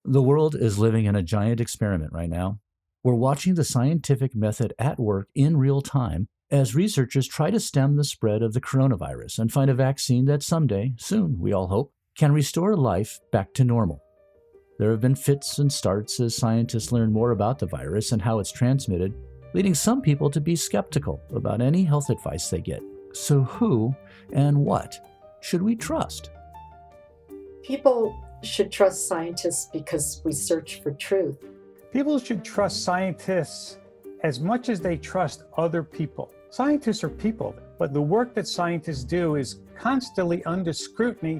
The world is living in a giant experiment right now. We're watching the scientific method at work in real time as researchers try to stem the spread of the coronavirus and find a vaccine that someday, soon, we all hope, can restore life back to normal. There have been fits and starts as scientists learn more about the virus and how it's transmitted, leading some people to be skeptical about any health advice they get. So who and what should we trust? People should trust scientists because we search for truth. People should trust scientists as much as they trust other people. Scientists are people, but the work that scientists do is constantly under scrutiny.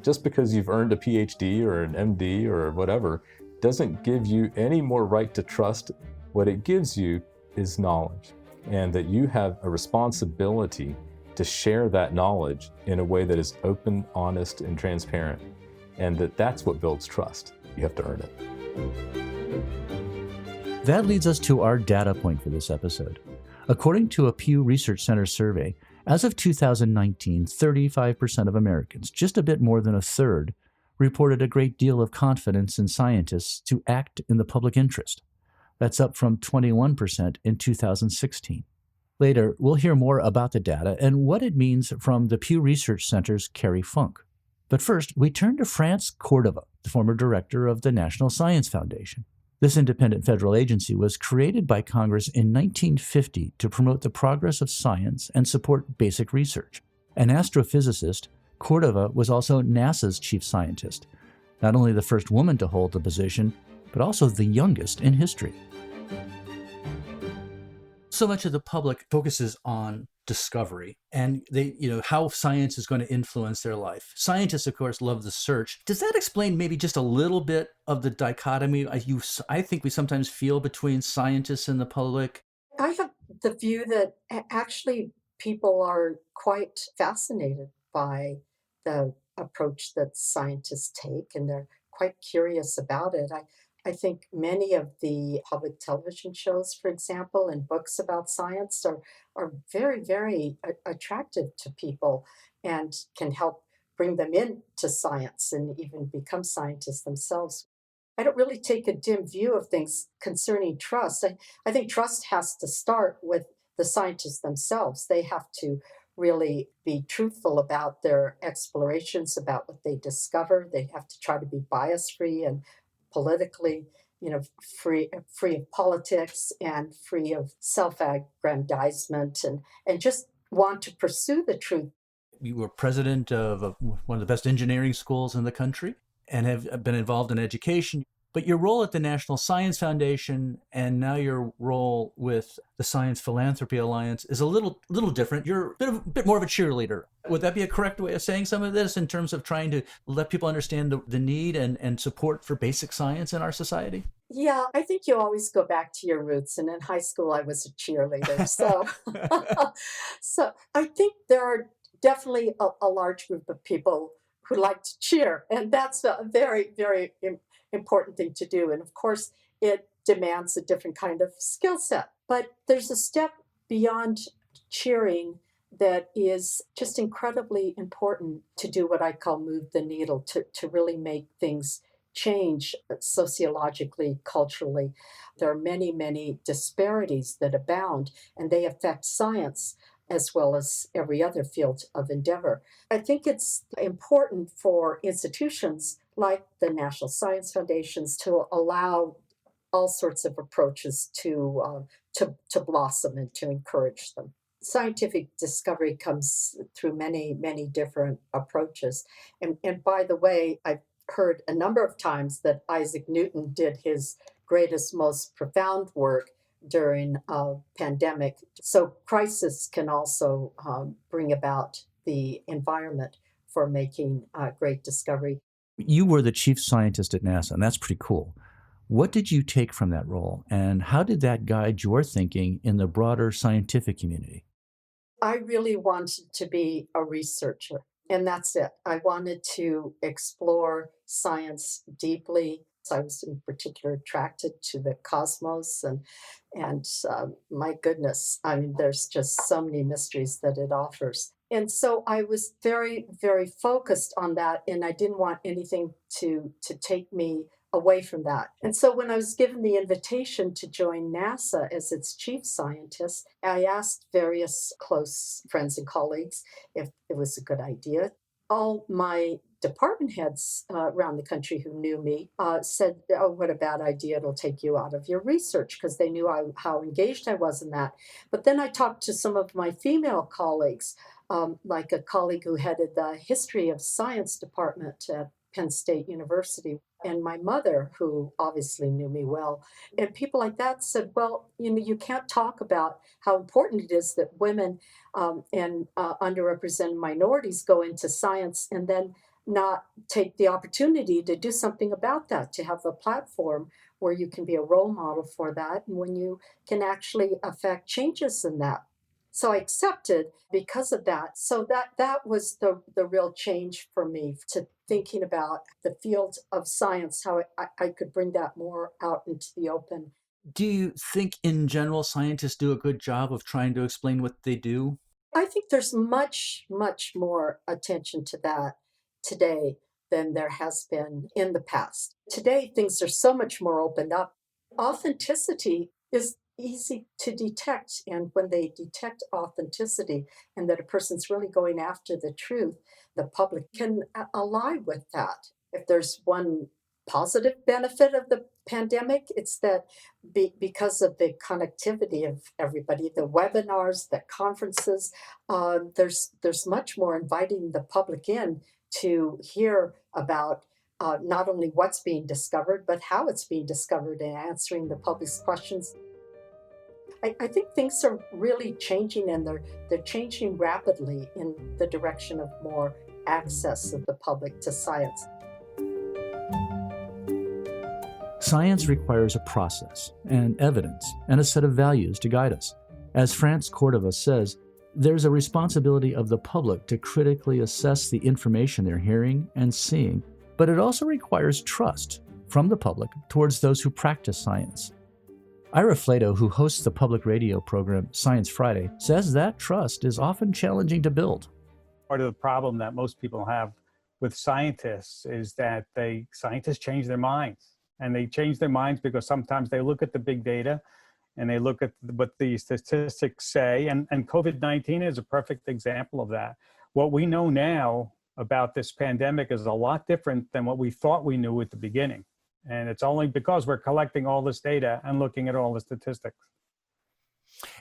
Just because you've earned a PhD or an MD or whatever doesn't give you any more right to trust. What it gives you is knowledge, and that you have a responsibility to share that knowledge in a way that is open, honest, and transparent. And that's what builds trust. You have to earn it. That leads us to our data point for this episode. According to a Pew Research Center survey, as of 2019, 35% of Americans, just a bit more than a third, reported a great deal of confidence in scientists to act in the public interest. That's up from 21% in 2016. Later, we'll hear more about the data and what it means from the Pew Research Center's Cary Funk. But first, we turn to France Córdova, the former director of the National Science Foundation. This independent federal agency was created by Congress in 1950 to promote the progress of science and support basic research. An astrophysicist, Córdova was also NASA's chief scientist, not only the first woman to hold the position, but also the youngest in history. So much of the public focuses on discovery and how science is going to influence their life. Scientists, of course, love the search. Does that explain maybe just a little bit of the dichotomy I think we sometimes feel between scientists and the public? I have the view that actually people are quite fascinated by the approach that scientists take, and they're quite curious about it. I think many of the public television shows, for example, and books about science are very, very attractive to people and can help bring them into science and even become scientists themselves. I don't really take a dim view of things concerning trust. I think trust has to start with the scientists themselves. They have to really be truthful about their explorations, about what they discover. They have to try to be bias free and politically, free of politics and free of self-aggrandizement and just want to pursue the truth. You were president of one of the best engineering schools in the country and have been involved in education. But your role at the National Science Foundation and now your role with the Science Philanthropy Alliance is a little different. You're a bit more of a cheerleader. Would that be a correct way of saying some of this in terms of trying to let people understand the need and support for basic science in our society? Yeah, I think you always go back to your roots. And in high school, I was a cheerleader. So, so I think there are definitely a large group of people who like to cheer. And that's a very, very important thing to do. And of course, it demands a different kind of skill set. But there's a step beyond cheering that is just incredibly important to do what I call move the needle, to really make things change sociologically, culturally. There are many, many disparities that abound, and they affect science as well as every other field of endeavor. I think it's important for institutions like the National Science Foundations to allow all sorts of approaches to blossom and to encourage them. Scientific discovery comes through many, many different approaches. And by the way, I've heard a number of times that Isaac Newton did his greatest, most profound work during a pandemic. So crisis can also bring about the environment for making great discovery. You were the chief scientist at NASA, and that's pretty cool. What did you take from that role, and how did that guide your thinking in the broader scientific community? I really wanted to be a researcher, and that's it. I wanted to explore science deeply. So I was in particular attracted to the cosmos, and my goodness, I mean, there's just so many mysteries that it offers. And so I was very, very focused on that, and I didn't want anything to take me away from that. And so when I was given the invitation to join NASA as its chief scientist, I asked various close friends and colleagues if it was a good idea. All my department heads around the country who knew me said, "Oh, what a bad idea. It'll take you out of your research," because they knew how engaged I was in that. But then I talked to some of my female colleagues, like a colleague who headed the history of science department at Penn State University, and my mother, who obviously knew me well. And people like that said, well, you can't talk about how important it is that women and underrepresented minorities go into science and then not take the opportunity to do something about that, to have a platform where you can be a role model for that and when you can actually affect changes in that. So I accepted because of that. So that was the real change for me, to thinking about the field of science, how I could bring that more out into the open. Do you think in general scientists do a good job of trying to explain what they do? I think there's much, much more attention to that today than there has been in the past. Today, things are so much more opened up. Authenticity is easy to detect. And when they detect authenticity and that a person's really going after the truth, the public can align with that. If there's one positive benefit of the pandemic, it's that because of the connectivity of everybody, the webinars, the conferences, there's much more inviting the public in to hear about not only what's being discovered, but how it's being discovered and answering the public's questions. I think things are really changing, and they're changing rapidly in the direction of more access of the public to science. Science requires a process and evidence and a set of values to guide us. As France Córdova says, there's a responsibility of the public to critically assess the information they're hearing and seeing, but it also requires trust from the public towards those who practice science. Ira Flato, who hosts the public radio program Science Friday, says that trust is often challenging to build. Part of the problem that most people have with scientists is that scientists change their minds. And they change their minds because sometimes they look at the big data and they look at what the statistics say. And COVID-19 is a perfect example of that. What we know now about this pandemic is a lot different than what we thought we knew at the beginning. And it's only because we're collecting all this data and looking at all the statistics.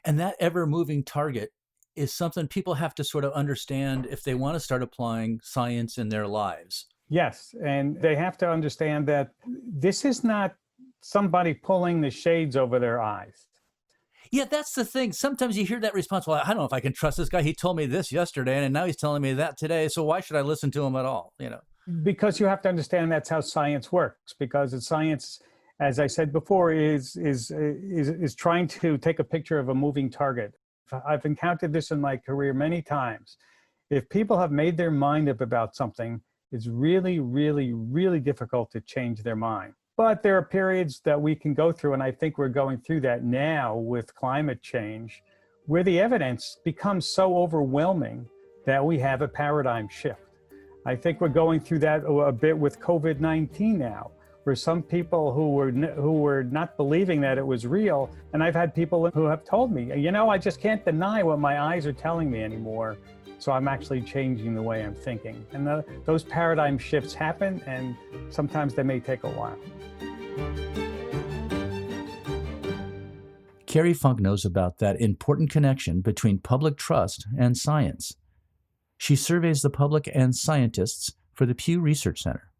And that ever-moving target is something people have to sort of understand if they want to start applying science in their lives. Yes, and they have to understand that this is not somebody pulling the shades over their eyes. Yeah, that's the thing. Sometimes you hear that response, well, I don't know if I can trust this guy. He told me this yesterday, and now he's telling me that today, so why should I listen to him at all? Because you have to understand that's how science works, because it's science, as I said before, is trying to take a picture of a moving target. I've encountered this in my career many times. If people have made their mind up about something, it's really, really, really difficult to change their mind. But there are periods that we can go through, and I think we're going through that now with climate change, where the evidence becomes so overwhelming that we have a paradigm shift. I think we're going through that a bit with COVID-19 now, where some people who were not believing that it was real, and I've had people who have told me, I just can't deny what my eyes are telling me anymore. So I'm actually changing the way I'm thinking. And those paradigm shifts happen, and sometimes they may take a while. Kerry Funk knows about that important connection between public trust and science. She surveys the public and scientists for the Pew Research Center.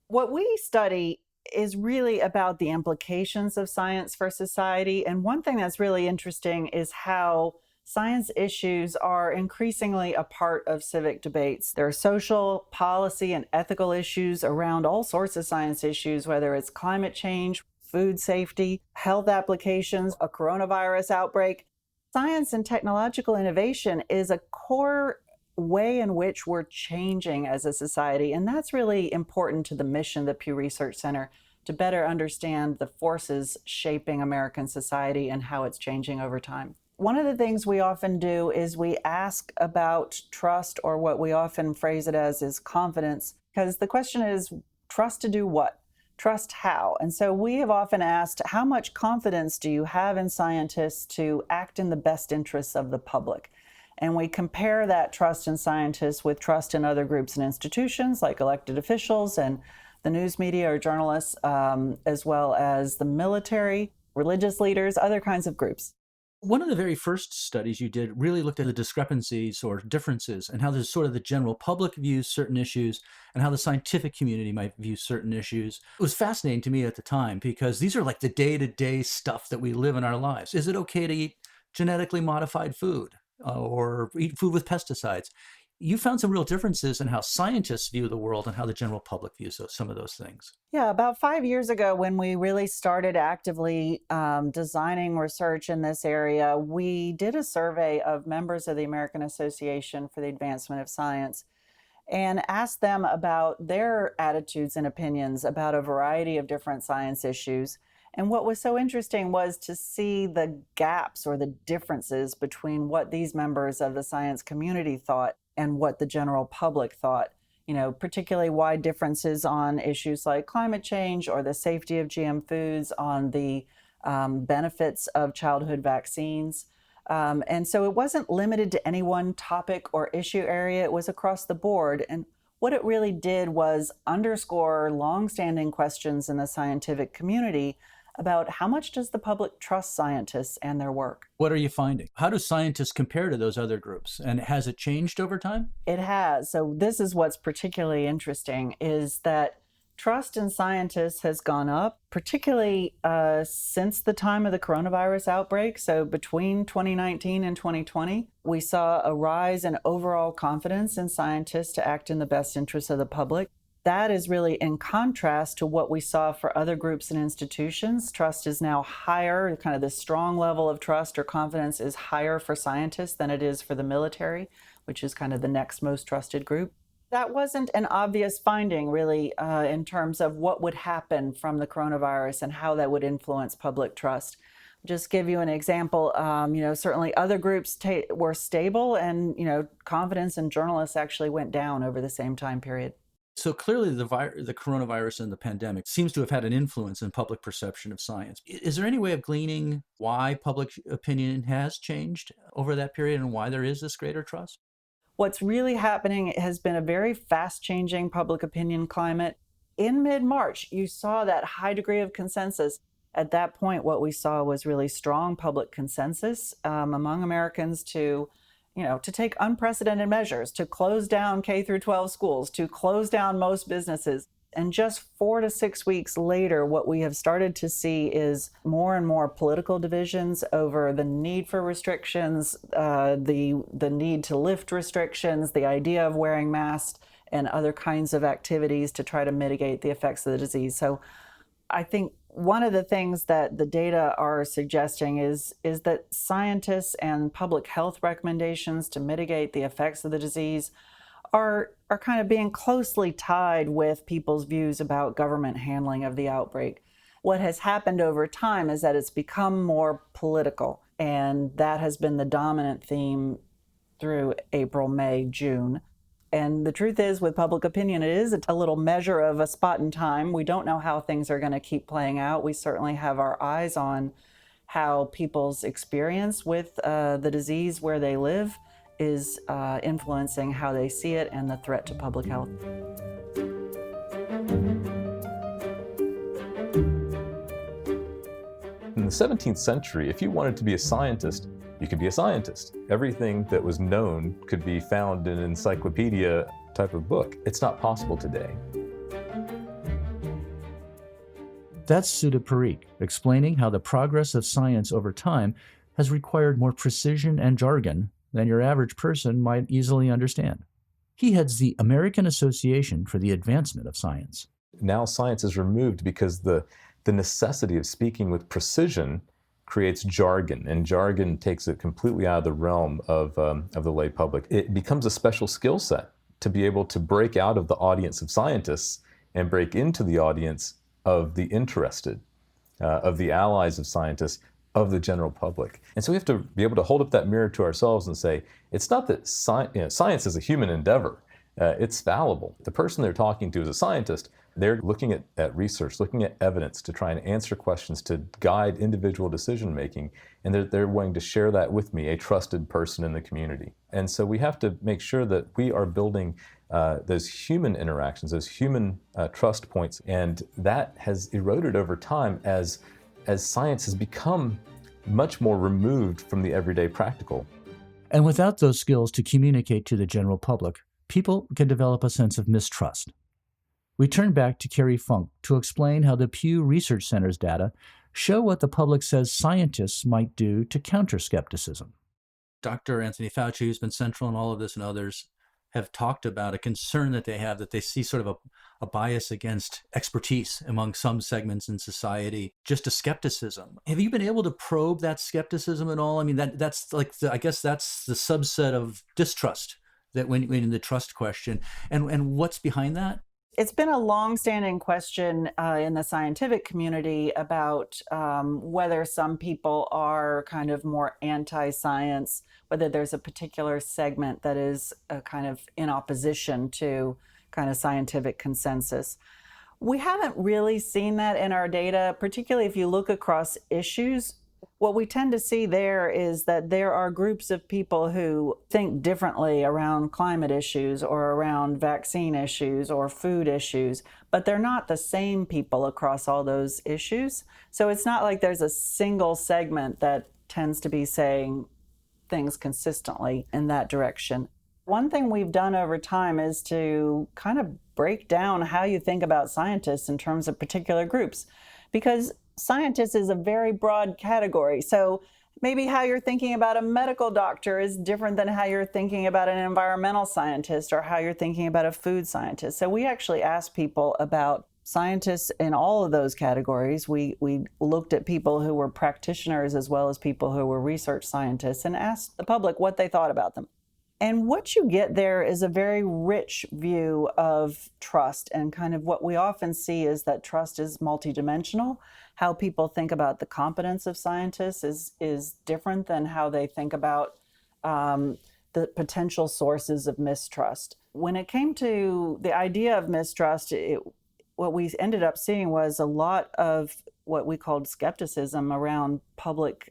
What we study is really about the implications of science for society. And one thing that's really interesting is how science issues are increasingly a part of civic debates. There are social, policy, and ethical issues around all sorts of science issues, whether it's climate change, food safety, health applications, a coronavirus outbreak. Science and technological innovation is a core way in which we're changing as a society. And that's really important to the mission of the Pew Research Center, to better understand the forces shaping American society and how it's changing over time. One of the things we often do is we ask about trust, or what we often phrase it as is confidence, because the question is, trust to do what? Trust how? And so we have often asked, how much confidence do you have in scientists to act in the best interests of the public? And we compare that trust in scientists with trust in other groups and institutions like elected officials and the news media or journalists, as well as the military, religious leaders, other kinds of groups. One of the very first studies you did really looked at the discrepancies or differences and how there's sort of the general public views certain issues and how the scientific community might view certain issues. It was fascinating to me at the time because these are like the day-to-day stuff that we live in our lives. Is it okay to eat genetically modified food or eat food with pesticides? You found some real differences in how scientists view the world and how the general public views some of those things. Yeah, about 5 years ago, when we really started actively designing research in this area, we did a survey of members of the American Association for the Advancement of Science and asked them about their attitudes and opinions about a variety of different science issues. And what was so interesting was to see the gaps or the differences between what these members of the science community thought and what the general public thought, particularly wide differences on issues like climate change or the safety of GM foods, on the benefits of childhood vaccines. And so it wasn't limited to any one topic or issue area, it was across the board. And what it really did was underscore longstanding questions in the scientific community about how much does the public trust scientists and their work. What are you finding? How do scientists compare to those other groups? And has it changed over time? It has. So this is what's particularly interesting, is that trust in scientists has gone up, particularly since the time of the coronavirus outbreak. So between 2019 and 2020, we saw a rise in overall confidence in scientists to act in the best interests of the public. That is really in contrast to what we saw for other groups and institutions. Trust is now higher, kind of the strong level of trust or confidence is higher for scientists than it is for the military, which is kind of the next most trusted group. That wasn't an obvious finding, really, in terms of what would happen from the coronavirus and how that would influence public trust. Just give you an example, certainly other groups were stable and, confidence in journalists actually went down over the same time period. So clearly the coronavirus and the pandemic seems to have had an influence in public perception of science. Is there any way of gleaning why public opinion has changed over that period and why there is this greater trust? What's really happening has been a very fast-changing public opinion climate. In mid-March, you saw that high degree of consensus. At that point, what we saw was really strong public consensus among Americans to take unprecedented measures, to close down K through 12 schools, to close down most businesses. And just 4 to 6 weeks later, what we have started to see is more and more political divisions over the need for restrictions, the need to lift restrictions, the idea of wearing masks, and other kinds of activities to try to mitigate the effects of the disease. So I think one of the things that the data are suggesting is that scientists and public health recommendations to mitigate the effects of the disease are kind of being closely tied with people's views about government handling of the outbreak. What has happened over time is that it's become more political, and that has been the dominant theme through April, May, June. And the truth is, with public opinion, it is a little measure of a spot in time. We don't know how things are going to keep playing out. We certainly have our eyes on how people's experience with the disease where they live is influencing how they see it and the threat to public health. In the 17th century, if you wanted to be a scientist, you could be a scientist. Everything that was known could be found in an encyclopedia type of book. It's not possible today. That's Sudip Parikh explaining how the progress of science over time has required more precision and jargon than your average person might easily understand. He heads the American Association for the Advancement of Science. Now science is removed because the necessity of speaking with precision creates jargon, and jargon takes it completely out of the realm of the lay public. It becomes a special skill set to be able to break out of the audience of scientists and break into the audience of the interested, of the allies of scientists, of the general public. And so we have to be able to hold up that mirror to ourselves and say, it's not that science is a human endeavor. It's fallible. The person they're talking to is a scientist, They're looking at research, looking at evidence to try and answer questions to guide individual decision making, and they're willing to share that with me, a trusted person in the community. And so we have to make sure that we are building those human interactions, those human trust points, and that has eroded over time as science has become much more removed from the everyday practical. And without those skills to communicate to the general public, people can develop a sense of mistrust. We turn back to Cary Funk to explain how the Pew Research Center's data show what the public says scientists might do to counter skepticism. Dr. Anthony Fauci, who's been central in all of this, and others have talked about a concern that they have, that they see sort of a bias against expertise among some segments in society, just a skepticism. Have you been able to probe that skepticism at all? I mean, that's like, I guess that's the subset of distrust that when in the trust question. And what's behind that? It's been a long-standing question in the scientific community about whether some people are kind of more anti-science, whether there's a particular segment that is kind of in opposition to kind of scientific consensus. We haven't really seen that in our data, particularly if you look across issues. What we tend to see there is that there are groups of people who think differently around climate issues or around vaccine issues or food issues, but they're not the same people across all those issues. So it's not like there's a single segment that tends to be saying things consistently in that direction. One thing we've done over time is to kind of break down how you think about scientists in terms of particular groups, because scientist is a very broad category. So maybe how you're thinking about a medical doctor is different than how you're thinking about an environmental scientist or how you're thinking about a food scientist. So we actually asked people about scientists in all of those categories. We looked at people who were practitioners as well as people who were research scientists and asked the public what they thought about them. And what you get there is a very rich view of trust. And kind of what we often see is that trust is multidimensional. How people think about the competence of scientists is different than how they think about the potential sources of mistrust. When it came to the idea of mistrust, what we ended up seeing was a lot of what we called skepticism around public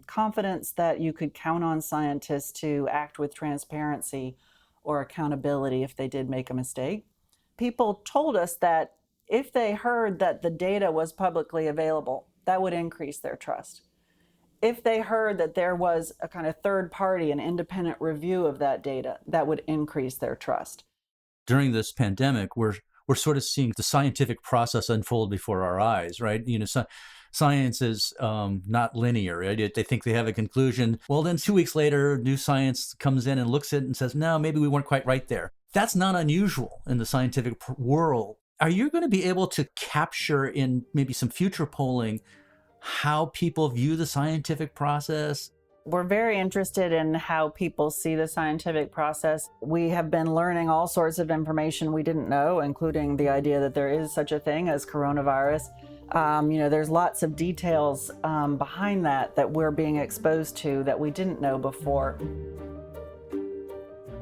confidence that you could count on scientists to act with transparency or accountability if they did make a mistake. People told us that if they heard that the data was publicly available, that would increase their trust. If they heard that there was a kind of third party, an independent review of that data, that would increase their trust. During this pandemic, we're sort of seeing the scientific process unfold before our eyes, right? You know, science is not linear, right? They think they have a conclusion. Well, then 2 weeks later, new science comes in and looks at it and says, no, maybe we weren't quite right there. That's not unusual in the scientific world. Are you going to be able to capture in maybe some future polling how people view the scientific process? We're very interested in how people see the scientific process. We have been learning all sorts of information we didn't know, including the idea that there is such a thing as coronavirus. There's lots of details behind that we're being exposed to that we didn't know before.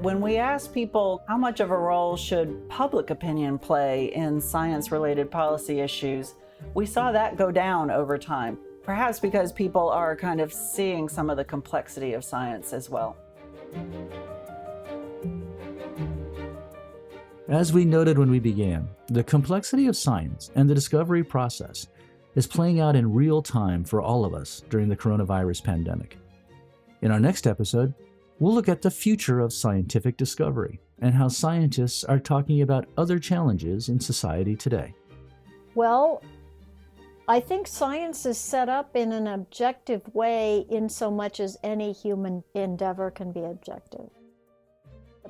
When we ask people how much of a role should public opinion play in science-related policy issues, we saw that go down over time. Perhaps because people are kind of seeing some of the complexity of science as well. As we noted when we began, the complexity of science and the discovery process is playing out in real time for all of us during the coronavirus pandemic. In our next episode, we'll look at the future of scientific discovery and how scientists are talking about other challenges in society today. Well, I think science is set up in an objective way in so much as any human endeavor can be objective.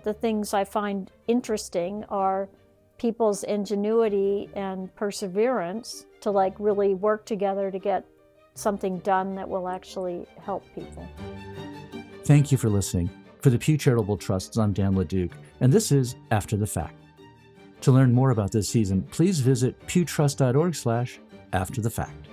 The things I find interesting are people's ingenuity and perseverance to really work together to get something done that will actually help people. Thank you for listening. For the Pew Charitable Trusts, I'm Dan LeDuc, and this is After the Fact. To learn more about this season, please visit pewtrust.org/afterthefact.